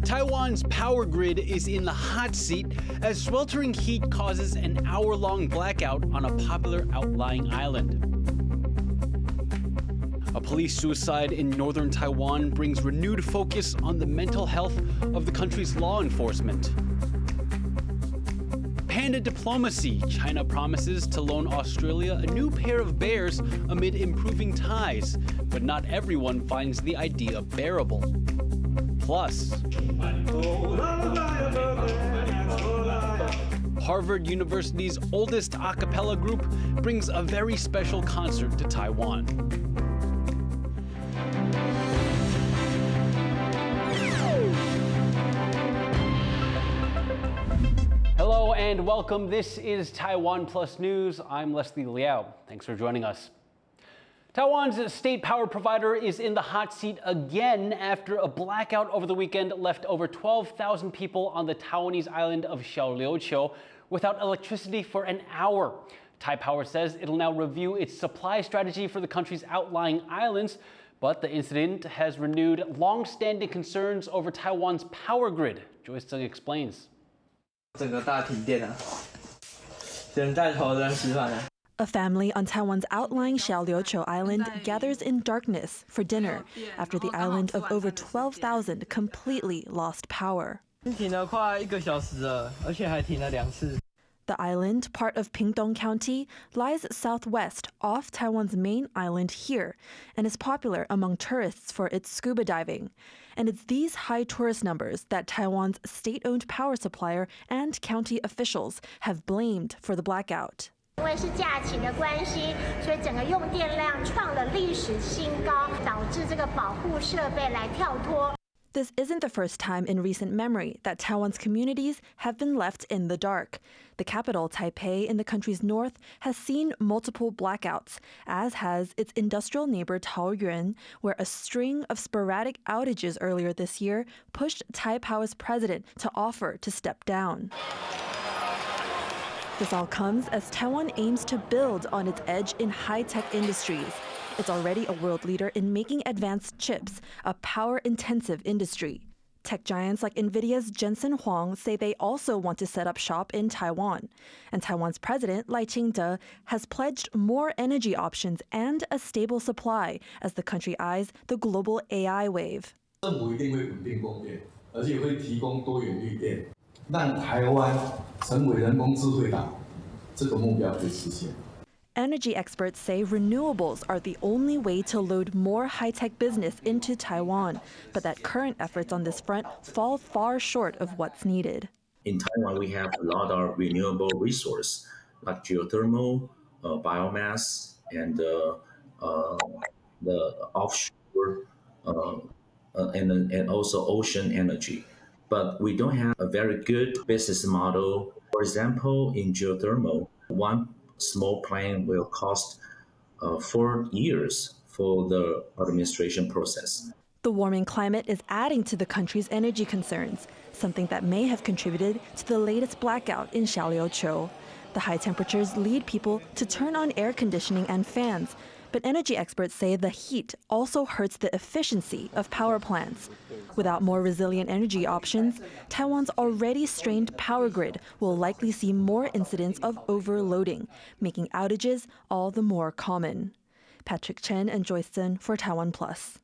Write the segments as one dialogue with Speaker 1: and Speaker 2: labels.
Speaker 1: Taiwan's power grid is in the hot seat as sweltering heat causes an hour-long blackout on a popular outlying island. A police suicide in northern Taiwan brings renewed focus on the mental health of the country's law enforcement. Panda diplomacy. China promises to loan Australia a new pair of bears amid improving ties, but not everyone finds the idea bearable. Plus, Harvard University's oldest a cappella group brings a very special concert to Taiwan. Hello and welcome. This is Taiwan Plus News. I'm Leslie Liao. Thanks for joining us. Taiwan's state power provider is in the hot seat again after a blackout over the weekend left over 12,000 people on the Taiwanese island of Xiaoliuqiu without electricity for an hour. Taipower says it'll now review its supply strategy for the country's outlying islands, but the incident has renewed long-standing concerns over Taiwan's power grid. Joyce Tseng explains.
Speaker 2: A family on Taiwan's outlying Xiaoliuqiu Island gathers in darkness for dinner after the island of over 12,000 completely lost power. The island, part of Pingtung County, lies southwest off Taiwan's main island here and is popular among tourists for its scuba diving. And it's these high tourist numbers that Taiwan's state-owned power supplier and county officials have blamed for the blackout.
Speaker 3: 因为是假期的关系，所以整个用电量创了历史新高，导致这个保护设备来跳脱。
Speaker 2: This isn't the first time in recent memory that Taiwan's communities have been left in the dark. The capital, Taipei, in the country's north, has seen multiple blackouts, as has its industrial neighbor Taoyuan, where a string of sporadic outages earlier this year pushed Taipower's president to offer to step down. This all comes as Taiwan aims to build on its edge in high-tech industries. It's already a world leader in making advanced chips, a power-intensive industry. Tech giants like NVIDIA's Jensen Huang say they also want to set up shop in Taiwan. And Taiwan's president, Lai Ching-te, has pledged more energy options and a stable supply as the country eyes the global AI wave.
Speaker 4: 政府一定会稳定供电，而且会提供多元绿电，让台湾成为人工智慧岛，这个目标可以实现。
Speaker 2: Energy experts say renewables are the only way to load more high-tech business into Taiwan, but that current efforts on this front fall far short of what's needed.
Speaker 5: In Taiwan, we have a lot of renewable resources like geothermal, biomass, and the offshore and also ocean energy. But we don't have a very good business model. For example, in geothermal, one small plant will cost 4 years for the administration process.
Speaker 2: The warming climate is adding to the country's energy concerns, something that may have contributed to the latest blackout in Xiaoliuqiu. The high temperatures lead people to turn on air conditioning and fans, but energy experts say the heat also hurts the efficiency of power plants. Without more resilient energy options, Taiwan's already strained power grid will likely see more incidents of overloading, making outages all the more common. Patrick Chen and Joyce Tseng for Taiwan Plus.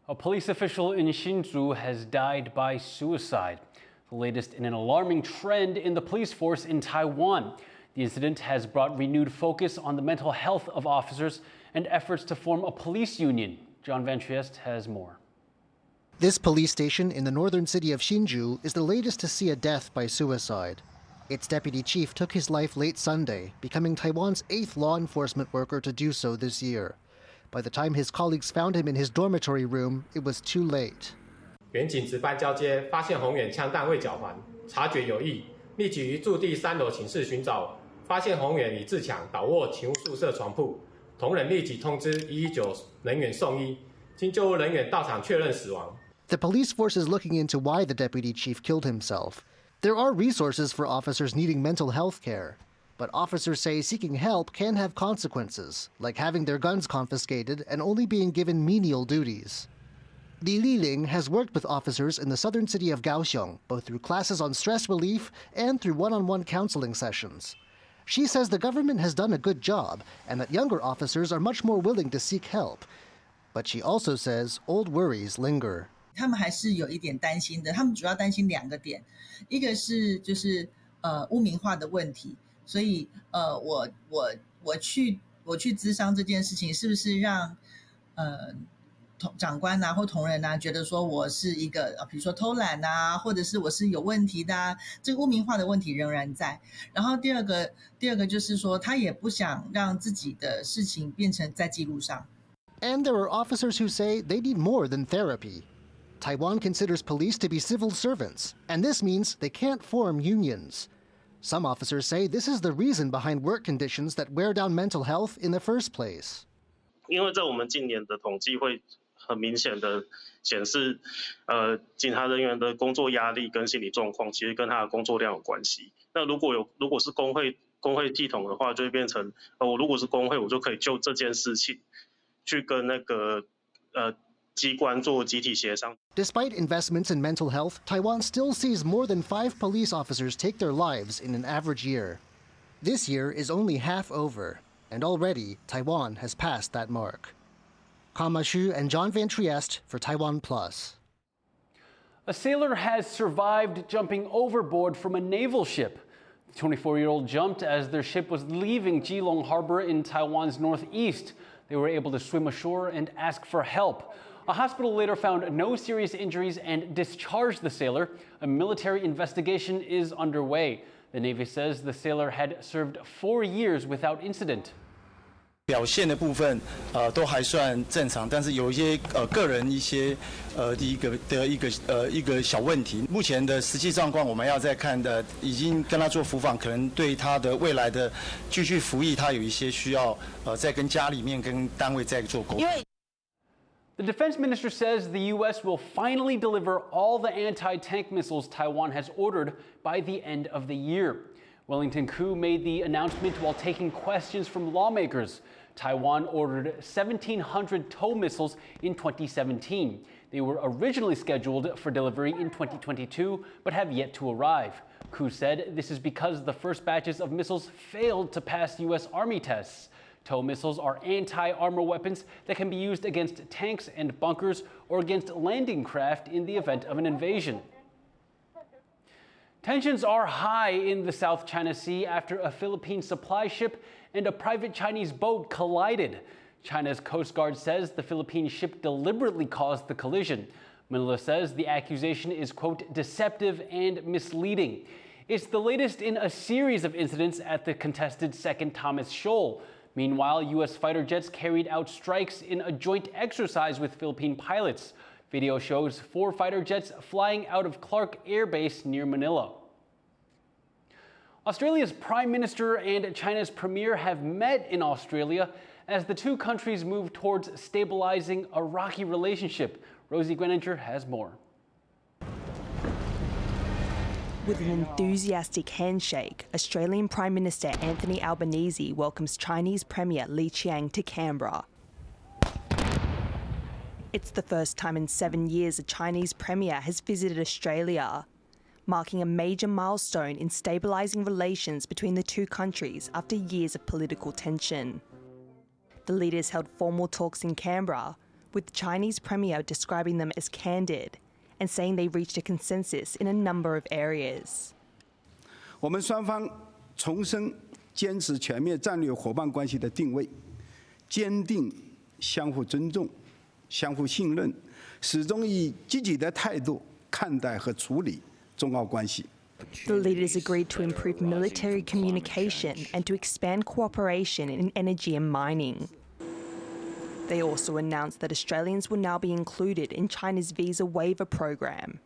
Speaker 1: A police official in Hsinchu has died by suicide, the latest in an alarming trend in the police force in Taiwan. The incident has brought renewed focus on the mental health of officers and efforts to form a police union. John Van Trieste has more.
Speaker 6: This police station in the northern city of Hsinchu is the latest to see a death by suicide. Its deputy chief took his life late Sunday, becoming Taiwan's 8th law enforcement worker to do so this year. By the time his colleagues found him in his dormitory room, it was too late.
Speaker 7: 远警值班交接，发现红远枪弹未缴还，察觉有异，立即于驻地3楼寝室寻找。 发现红远已自强，倒卧勤务宿舍床铺，同仁立即通知119人员送医，经救护人员到场确认死亡。
Speaker 6: The police force is looking into why the deputy chief killed himself. There are resources for officers needing mental health care. But officers say seeking help can have consequences, like having their guns confiscated and only being given menial duties. Li Liling has worked with officers in the southern city of Kaohsiung, both through classes on stress relief and through one-on-one counseling sessions. She says the government has done a good job and that younger officers are much more willing to seek help. But she also says old worries linger.
Speaker 8: 他们还是有一点担心的，他们主要担心2个点，一个是污名化的问题，所以我去咨商这件事情，是不是让长官啊或同仁啊觉得说我是一个比如说偷懒啊，或者是我是有问题的啊，这个污名化的问题仍然在。然后第二个就是说，他也不想让自己的事情变成在记录上。
Speaker 6: And there are officers who say they need more than therapy. Taiwan considers police to be civil servants, and this means they can't form unions. Some officers say this is the reason behind work conditions that wear down mental health in the first place.
Speaker 9: 因为在我们近年的统计会很明显的显示，警察人员的工作压力跟心理状况其实跟他的工作量有关系。那如果是工会系统的话，就会变成我如果是工会，我就可以就这件事情去跟那个机关做集体协商。
Speaker 6: Despite investments in mental health, Taiwan still sees more than 5 police officers take their lives in an average year. This year is only half over, and already Taiwan has passed that mark. Kama Xu and John Van Trieste for TaiwanPlus.
Speaker 1: A sailor has survived jumping overboard from a naval ship. The 24-year-old jumped as their ship was leaving Keelung Harbor in Taiwan's northeast. They were able to swim ashore and ask for help. A hospital later found no serious injuries and discharged the sailor. A military investigation is underway. The Navy says the sailor had served 4 years without incident.
Speaker 10: 表现的部分都还算正常，但是有一些个人一些一个小问题。目前的实际状况我们要再看的，已经跟他做辅访，可能对他的未来的继续服役，他有一些需要再跟家里面跟单位再做沟通。
Speaker 1: The defense minister says the U.S. will finally deliver all the anti-tank missiles Taiwan has ordered by the end of the year. Wellington Koo made the announcement while taking questions from lawmakers. Taiwan ordered 1,700 TOW missiles in 2017. They were originally scheduled for delivery in 2022, but have yet to arrive. Koo said this is because the first batches of missiles failed to pass U.S. Army tests. TOW missiles are anti-armor weapons that can be used against tanks and bunkers or against landing craft in the event of an invasion. Tensions are high in the South China Sea after a Philippine supply ship and a private Chinese boat collided. China's Coast Guard says the Philippine ship deliberately caused the collision. Manila says the accusation is, quote, deceptive and misleading. It's the latest in a series of incidents at the contested Second Thomas Shoal. Meanwhile, U.S. fighter jets carried out strikes in a joint exercise with Philippine pilots. Video shows 4 fighter jets flying out of Clark Air Base near Manila. Australia's Prime Minister and China's Premier have met in Australia as the two countries move towards stabilizing a rocky relationship. Rosie Greninger has more.
Speaker 2: With an enthusiastic handshake, Australian Prime Minister Anthony Albanese welcomes Chinese Premier Li Qiang to Canberra. It's the first time in 7 years a Chinese Premier has visited Australia, marking a major milestone in stabilising relations between the two countries after years of political tension. The leaders held formal talks in Canberra, with the Chinese Premier describing them as candid and saying they reached a consensus in a number of areas.
Speaker 11: 我们双方重申坚持全面战略伙伴关系的定位，坚定相互尊重、相互信任，始终以积极的态度看待和处理中澳关系。
Speaker 2: The leaders agreed to improve military communication and to expand cooperation in energy and mining. They also announced that Australians will now be included in China's visa waiver program.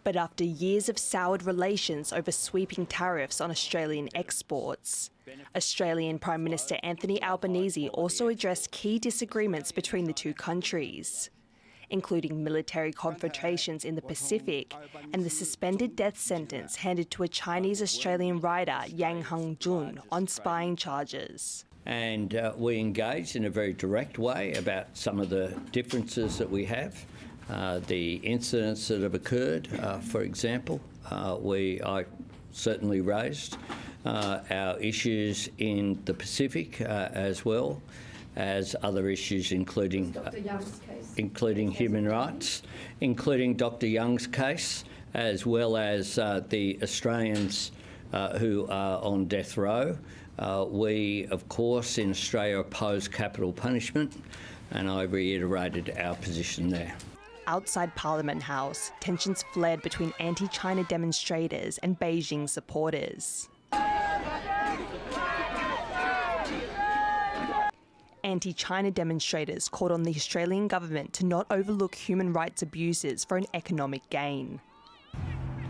Speaker 2: But after years of soured relations over sweeping tariffs on Australian exports, Australian Prime Minister Anthony Albanese also addressed key disagreements between the two countries.
Speaker 12: including military confrontations in the Pacific and the suspended death sentence handed to a Chinese-Australian rider, Yang Hangjun, on spying charges.
Speaker 13: And we engaged in a very direct way about some of the differences that we have, the incidents that have occurred, for example. I certainly raised our issues in the Pacific as well as other issues, including human rights, including Dr. Young's case, as well as the Australians who are on death row. We, of course, in Australia oppose capital punishment, and I reiterated our position there.
Speaker 12: Outside Parliament House, tensions flared between anti-China demonstrators and Beijing supporters. Anti-China demonstrators called on the Australian government to not overlook human rights abuses for an economic gain.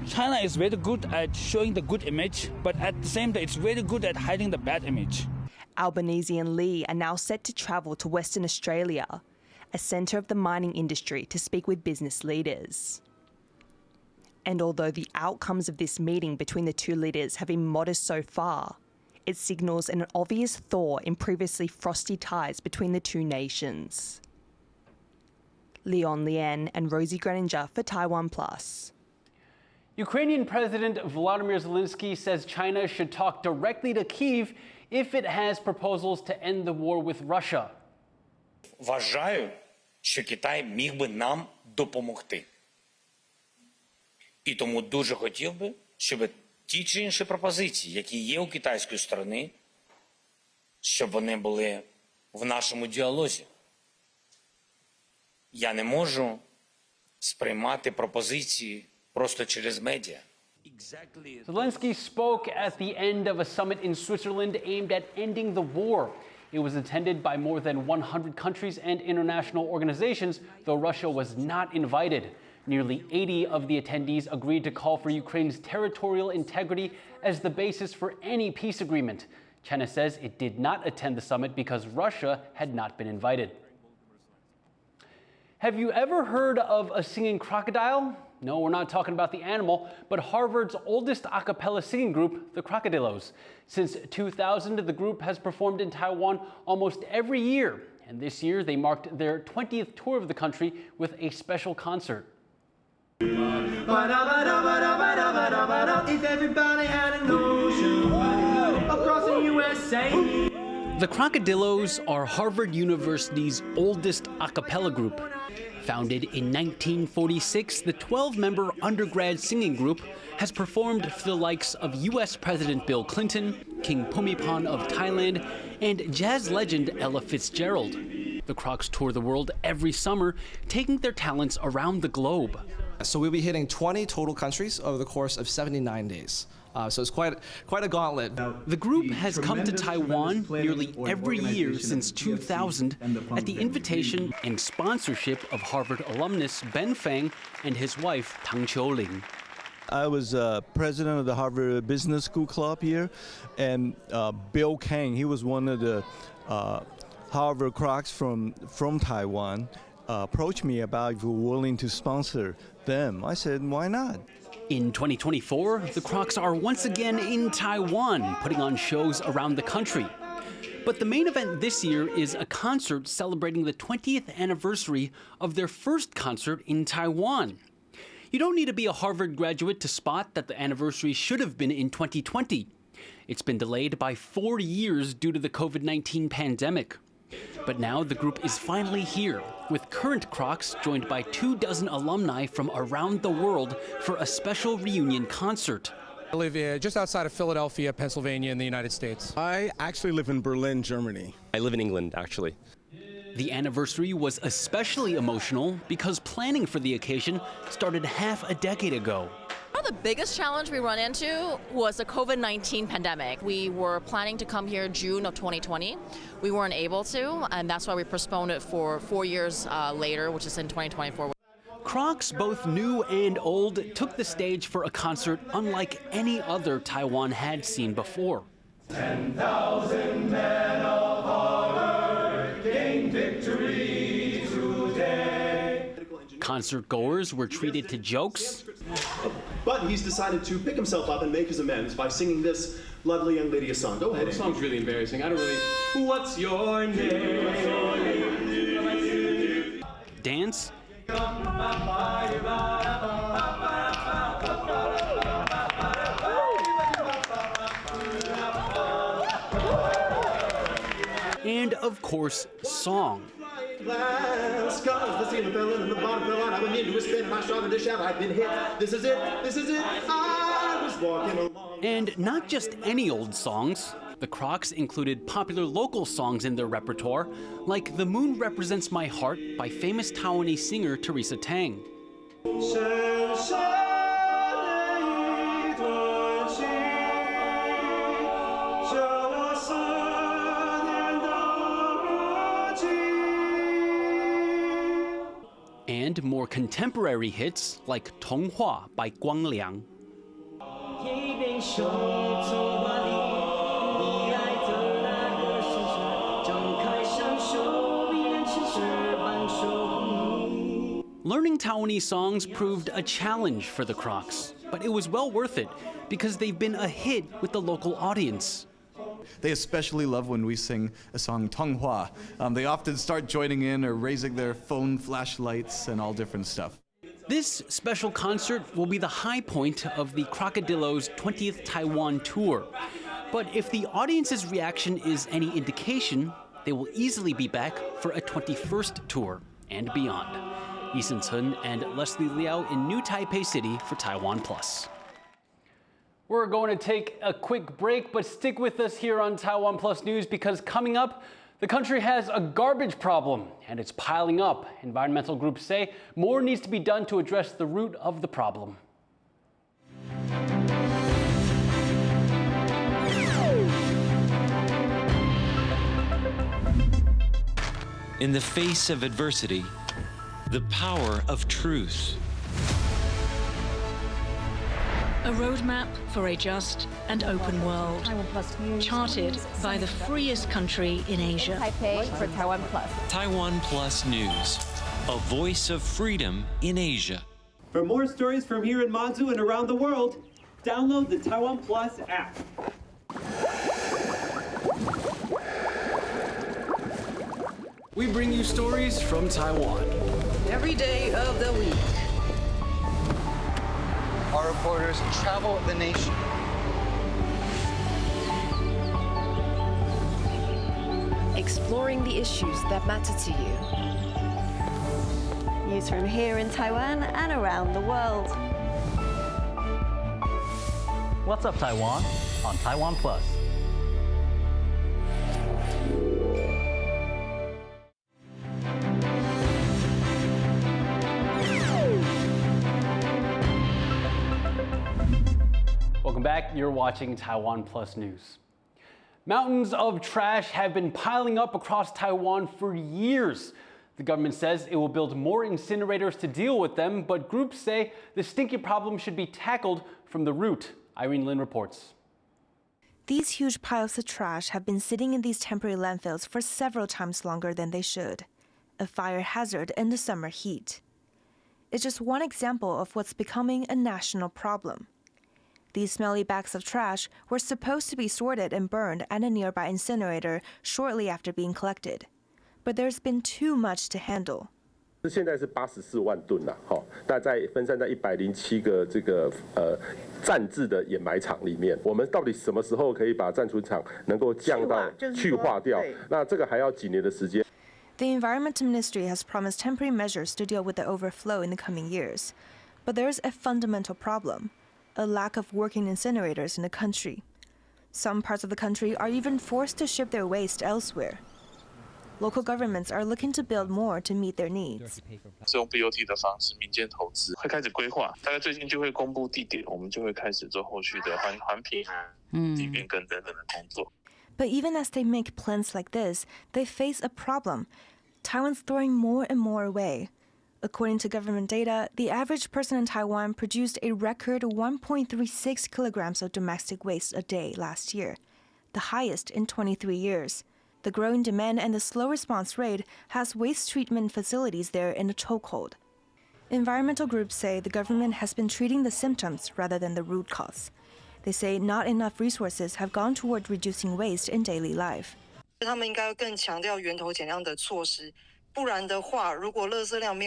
Speaker 14: China is very good at showing the good image, but at the same time, it's very good at hiding the bad image.
Speaker 12: Albanese and Li are now set to travel to Western Australia, a centre of the mining industry, to speak with business leaders. And although the outcomes of this meeting between the two leaders have been modest so far, it signals an obvious thaw in previously frosty ties between the two nations. Leon Lian and Rosie Greninger for TaiwanPlus.
Speaker 1: Ukrainian President Volodymyr Zelensky says China should talk directly to Kyiv if it has proposals to end the war with Russia.
Speaker 15: Вважаю, що Китай міг би нам допомогти. І тому дуже хотів би, щоб ті чи інші пропозиції, які є у китайської сторони, щоб вони були в нашому діалозі. Я не можу сприймати пропозиції просто через медіа.
Speaker 1: Zelensky spoke at the end of a summit in Switzerland aimed at ending the war. It was attended by more than 100 countries and international organizations, though Russia was not invited. Nearly 80 of the attendees agreed to call for Ukraine's territorial integrity as the basis for any peace agreement. China says it did not attend the summit because Russia had not been invited. Have you ever heard of a singing crocodile? No, we're not talking about the animal, but Harvard's oldest a cappella singing group, the Krokodiloes. Since 2000, the group has performed in Taiwan almost every year, and this year they marked their 20th tour of the country with a special concert.
Speaker 16: If everybody had an ocean across the USA.
Speaker 1: The Krokodiloes are Harvard University's oldest a cappella group. Founded in 1946, the 12-member undergrad singing group has performed for the likes of U.S. President Bill Clinton, King Bhumibol of Thailand, and jazz legend Ella Fitzgerald. The Crocs tour the world every summer, taking their talents around the globe.
Speaker 17: So we'll be hitting 20 total countries over the course of 79 days. So it's quite a gauntlet.
Speaker 1: The group has come to Taiwan nearly every year since 2000 at the invitation and sponsorship of Harvard alumnus Ben Feng and his wife Tang Qiuling.
Speaker 18: I was president of the Harvard Business School Club here, and Bill Kang, he was one of the Harvard Crocs from Taiwan, approached me about if we were willing to sponsor them. I said, why not?
Speaker 1: In 2024, the Crocs are once again in Taiwan, putting on shows around the country. But the main event this year is a concert celebrating the 20th anniversary of their first concert in Taiwan. You don't need to be a Harvard graduate to spot that the anniversary should have been in 2020. It's been delayed by 4 years due to the COVID-19 pandemic. But now the group is finally here, with current Crocs joined by 24 alumni from around the world for a special reunion concert.
Speaker 19: I live just outside of Philadelphia, Pennsylvania in the United States.
Speaker 20: I actually live in Berlin, Germany.
Speaker 21: I live in England, actually.
Speaker 1: The anniversary was especially emotional because planning for the occasion started half a decade ago.
Speaker 22: The biggest challenge we run into was the COVID-19 pandemic. We were planning to come here June of 2020. We weren't able to, and that's why we postponed it for 4 years later, which is in 2024.
Speaker 1: Crocs, both new and old, took the stage for a concert unlike any other Taiwan had seen before.
Speaker 16: 10,000 men of Harvard gained victory today.
Speaker 1: concert goers were treated to jokes.
Speaker 3: But he's decided to pick himself up and make his amends by singing this lovely young lady a song. Go ahead.
Speaker 16: The song's really embarrassing. I don't really. What's your name?
Speaker 1: Dance. And of course, song.
Speaker 3: This is it. I was walking along.
Speaker 1: And not just any old songs. The Crocs included popular local songs in their repertoire, like The Moon Represents My Heart by famous Taiwanese singer Teresa Tang. And more contemporary hits like Tonghua by Guang Liang. Learning Taiwanese songs proved a challenge for the Crocs, but it was well worth it because they've been a hit with the local audience.
Speaker 21: They especially love when we sing a song Tonghua. They often start joining in or raising their phone flashlights and all different stuff.
Speaker 1: This special concert will be the high point of the Krokodiloes' 20th Taiwan tour. But if the audience's reaction is any indication, they will easily be back for a 21st tour and beyond. Hsinchu and Leslie Liao in New Taipei City for TaiwanPlus. We're going to take a quick break, but stick with us here on TaiwanPlus News because coming up, the country has a garbage problem and it's piling up. Environmental groups say more needs to be done to address the root of the problem.
Speaker 23: In the face of adversity, the power of truth.
Speaker 24: A roadmap for a just and open world, charted by the freest country in Asia.
Speaker 25: Taipei for TaiwanPlus.
Speaker 23: TaiwanPlus News, a voice of freedom in Asia.
Speaker 26: For more stories from here in Manzu and around the world, download the TaiwanPlus app.
Speaker 1: We bring you stories from Taiwan.
Speaker 27: Every day of the week.
Speaker 28: Our reporters travel the nation.
Speaker 29: Exploring the issues that matter to you.
Speaker 30: News from here in Taiwan and around the world.
Speaker 31: What's up, Taiwan? On TaiwanPlus.
Speaker 1: Welcome back. You're watching TaiwanPlus News. Mountains of trash have been piling up across Taiwan for years. The government says it will build more incinerators to deal with them, but groups say the stinky problem should be tackled from the root. Irene Lin reports.
Speaker 2: These huge piles of trash have been sitting in these temporary landfills for several times longer than they should, a fire hazard in the summer heat. It's just one example of what's becoming a national problem. These smelly bags of trash were supposed to be sorted and burned at a nearby incinerator shortly after being collected. But there's been too much to handle.
Speaker 32: 现在是84万吨啦，大概分散在107个暂置的掩埋场里面。我们到底什么时候可以把暂存场能够降到去化掉？那这个还要几年的时间。
Speaker 2: The Environment Ministry has promised temporary measures to deal with the overflow in the coming years. But there's a fundamental problem. A lack of working incinerators in the country. Some parts of the country are even forced to ship their waste elsewhere. Local governments are looking to build more to meet their needs.
Speaker 33: 是用 BOT 的方式，民间投资会开始规划，大概最近就会公布地点，我们就会开始做后续的环评、地变更等等的工作。
Speaker 2: But even as they make plans like this, they face a problem. Taiwan's throwing more and more away. According to government data, the average person in Taiwan produced a record 1.36 kilograms of domestic waste a day last year, the highest in 23 years. The growing demand and the slow response rate has waste treatment facilities there in a chokehold. Environmental groups say the government has been treating the symptoms rather than the root cause. They say not enough resources have gone toward reducing waste in daily life.
Speaker 27: 他们应该更强调源头减量的措施，不然的话，如果垃圾量没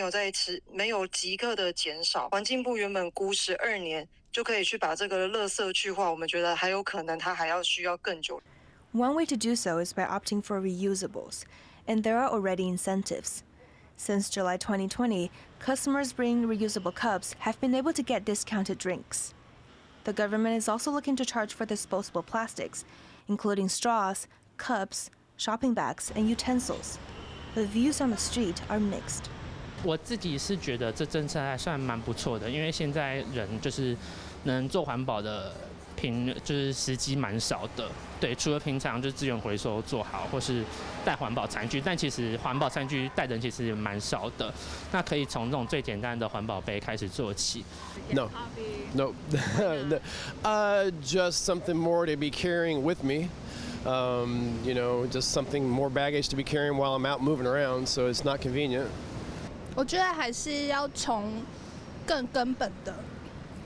Speaker 27: 有即刻的减少，环境部原本估12年就可以去把这个垃圾去化，我们觉得还有可能它还要需要更久。
Speaker 2: One way to do so is by opting for reusables, and there are already incentives. Since July 2020, customers bringing reusable cups have been able to get discounted drinks. The government is also looking to charge for disposable plastics, including straws, cups, shopping bags, and utensils. The views on the street are mixed.
Speaker 4: 我自己是觉得这政策还算蛮不错的，因为现在人就是能做环保的就是时机蛮少的。对，除了平常就资源回收做好，或是带环保餐具，但其实环保餐具带的人其实也蛮少的。那可以从这种最简单的环保杯开始做起。
Speaker 16: No. Just something more to be carrying with me. Just something more baggage to be carrying while I'm out moving around, so it's not convenient.
Speaker 5: 我觉得还是要从更根本的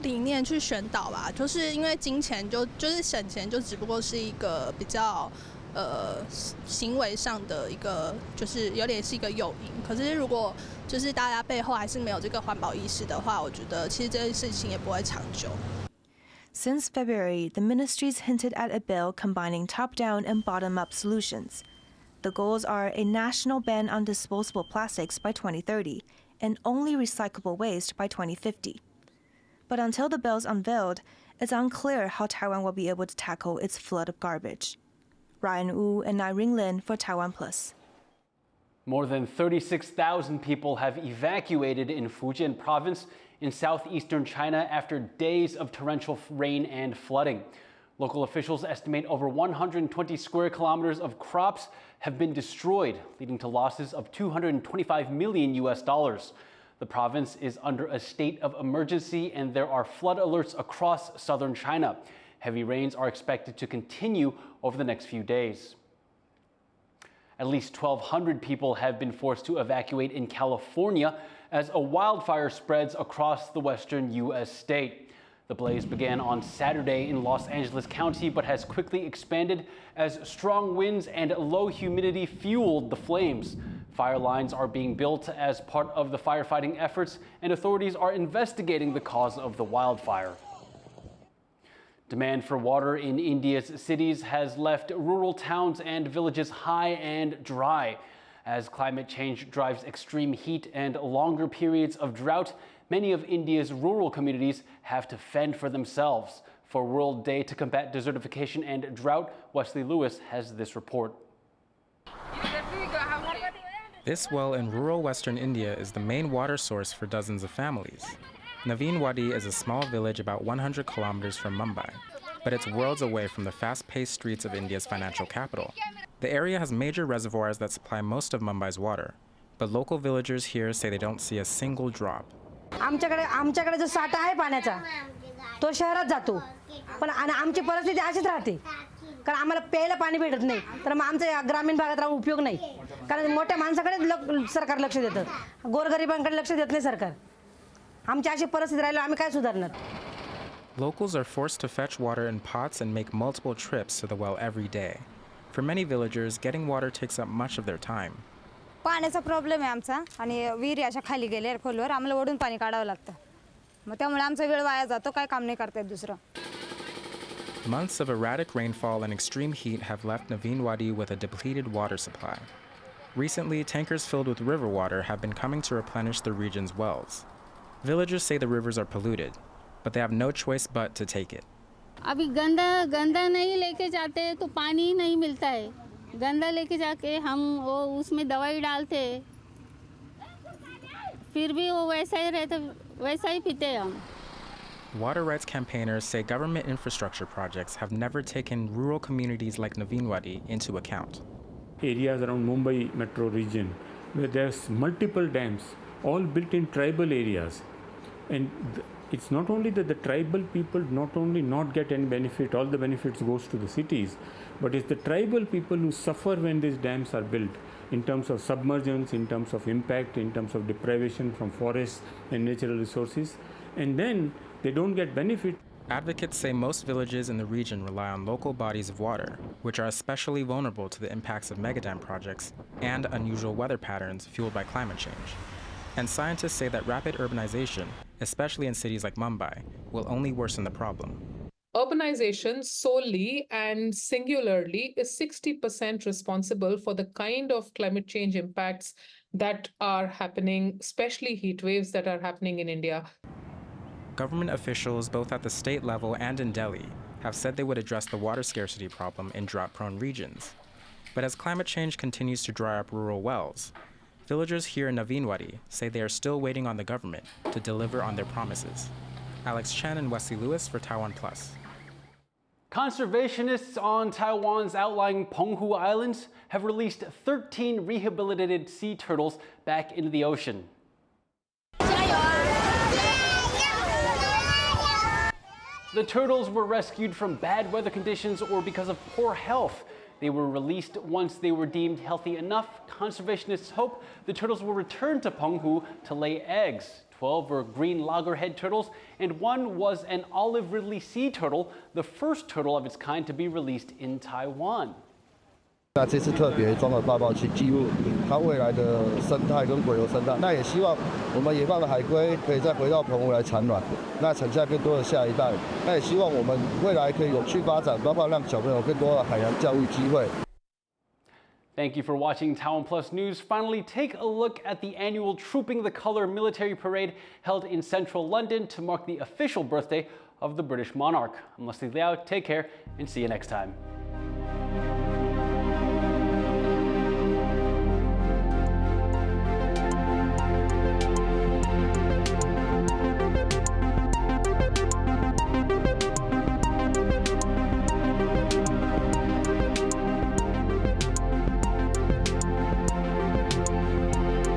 Speaker 5: 理念去宣导吧，就是因为金钱就是省钱，就只不过是一个比较行为上的一个，就是有点是一个诱因。可是如果就是大家背后还是没有这个环保意识的话，我觉得其实这件事情也不会长久。
Speaker 2: Since February, the ministries hinted at a bill combining top-down and bottom-up solutions. The goals are a national ban on disposable plastics by 2030 and only recyclable waste by 2050. But until the bill's unveiled, it's unclear how Taiwan will be able to tackle its flood of garbage. Ryan Wu and Nairing Lin for TaiwanPlus.
Speaker 1: More than 36,000 people have evacuated in Fujian province in southeastern China after days of torrential rain and flooding. Local officials estimate over 120 square kilometers of crops have been destroyed, leading to losses of $225 million. The province is under a state of emergency and there are flood alerts across southern China. Heavy rains are expected to continue over the next few days. At least 1,200 people have been forced to evacuate in California as a wildfire spreads across the western U.S. state. The blaze began on Saturday in Los Angeles County, but has quickly expanded as strong winds and low humidity fueled the flames. Fire lines are being built as part of the firefighting efforts, and authorities are investigating the cause of the wildfire. Demand for water in India's cities has left rural towns and villages high and dry. As climate change drives extreme heat and longer periods of drought, many of India's rural communities have to fend for themselves. For World Day to Combat Desertification and Drought, Wesley Lewis has this report.
Speaker 6: This well in rural western India is the main water source for dozens of families. Naveen Wadi is a small village about 100 kilometers from Mumbai, but it's worlds away from the fast-paced streets of India's financial capital. The area has major reservoirs that supply most of Mumbai's water, but local villagers here say they don't see a single drop.
Speaker 7: आमच्याकडे जो साठा आहे पाण्याचा तो शहरात जातो पण आमची परिस्थिती अशीच राहते कारण आम्हाला प्यायला पाणी भेटत नाही तर मग आमच्या ग्रामीण भागात राहून उपयोग नाही कारण मोठ्या माणसाकडे सरकार लक्ष देतं गोरगरिबांकडे लक्ष देत नाही सरकार आमची अशी परिस्थिती राहिली आम्ही काय सुधारणार.
Speaker 6: Locals are forced to fetch water in pots and make multiple trips to the well every day. For many villagers, getting water takes up much of their time.
Speaker 8: पाण्याचा प्रॉब्लेम आहे आमचा आणि विहिरी अशा खाली गेल्या खोलवर आम्हाला ओढून पाणी काढावं लागतं मग त्यामुळे आमचा वेळ वाया जातो काय काम नाही करता येत दुसरं.
Speaker 6: Months of erratic rainfall and extreme heat have left Naveen Wadi with a depleted water supply. Recently, tankers filled with river water have been coming to replenish the region's wells. Villagers say the rivers are polluted, but they have no choice but to take it.
Speaker 9: अभी गंदा नहीं लेके जाते तो पानी नहीं मिलता है गंदा लेके जाके हम वो उसमें दवाई डालते फिर भी वो वैसा ही रहता वैसा ही पीते हम.
Speaker 6: Water rights campaigners say government infrastructure projects have never taken rural communities like Naveen Wadi into account.
Speaker 10: Areas around Mumbai metro region where there's multiple dams all built in tribal areas and it's not only that the tribal people not get any benefit, all the benefits goes to the cities, but it's the tribal people who suffer when these dams are built in terms of submergence, in terms of impact, in terms of deprivation from forests and natural resources, and then they don't get benefit.
Speaker 6: Advocates say most villages in the region rely on local bodies of water, which are especially vulnerable to the impacts of megadam projects and unusual weather patterns fueled by climate change. And scientists say that rapid urbanization, especially in cities like Mumbai, will only worsen the problem.
Speaker 3: Urbanization solely and singularly is 60% responsible for the kind of climate change impacts that are happening, especially heat waves that are happening in India.
Speaker 6: Government officials, both at the state level and in Delhi, have said they would address the water scarcity problem in drought-prone regions. But as climate change continues to dry up rural wells, villagers here in Naveen Wadi say they are still waiting on the government to deliver on their promises. Alex Chen and Wesley Lewis for TaiwanPlus.
Speaker 1: Conservationists on Taiwan's outlying Penghu Islands have released 13 rehabilitated sea turtles back into the ocean. The turtles were rescued from bad weather conditions or because of poor health. They were released once they were deemed healthy enough. Conservationists hope the turtles will return to Penghu to lay eggs. 12 were green loggerhead turtles, and one was an olive ridley sea turtle, the first turtle of its kind to be released in Taiwan.
Speaker 11: 那这次特别装了大炮去记录它未来的生态跟洄游生态，那也希望我们野放的海龟可以再回到澎湖来产卵，那产下更多的下一代。那也希望我们未来可以有序发展，包括让小朋友更多的海洋教育机会。
Speaker 1: Thank you for watching TaiwanPlus News. Finally, take a look at the annual Trooping the Colour military parade held in central London to mark the official birthday of the British monarch. I'm Liao. Take care and see you next time.